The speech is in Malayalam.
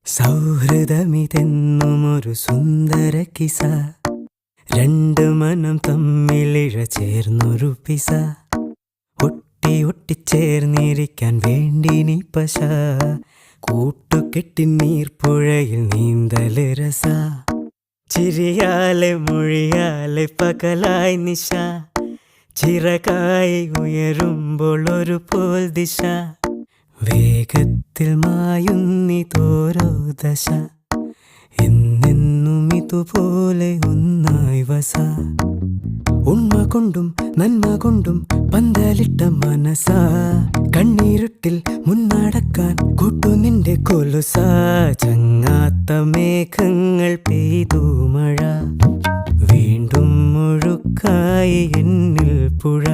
സൗഹൃദമിതെന്നുമൊരു സുന്ദര കിസ, രണ്ട് മനം തമ്മിലിഴ ചേർന്നൊരു പിസ, ഒട്ടി ഒട്ടിച്ചേർന്നിരിക്കാൻ വേണ്ടി നീ പശ, കൂട്ടുകെട്ടി നീർപ്പുഴയിൽ നീന്തല് രസ, ചിരിയാലെ മൊഴിയാലെ പകലായി നിശ, ചിറകായി ഉയരുമ്പോൾ ഒരു പോൽ ദിശ, വേഗത്തിൽ മായുന്നിതോരോ ദശ, എന്നെന്നും ഇതുപോലെ ഒന്നായി വസ, ഉണ്മ കൊണ്ടും നന്മ കൊണ്ടും പന്തലിട്ട മനസ, കണ്ണീരുട്ടിൽ മുന്നടക്കാൻ കൂട്ടു നിന്റെ കൊലുസ, ചങ്ങാത്ത മേഘങ്ങൾ പെയ്തു മഴ, വീണ്ടും മുഴുക്കായി എന്നിൽ പുഴ.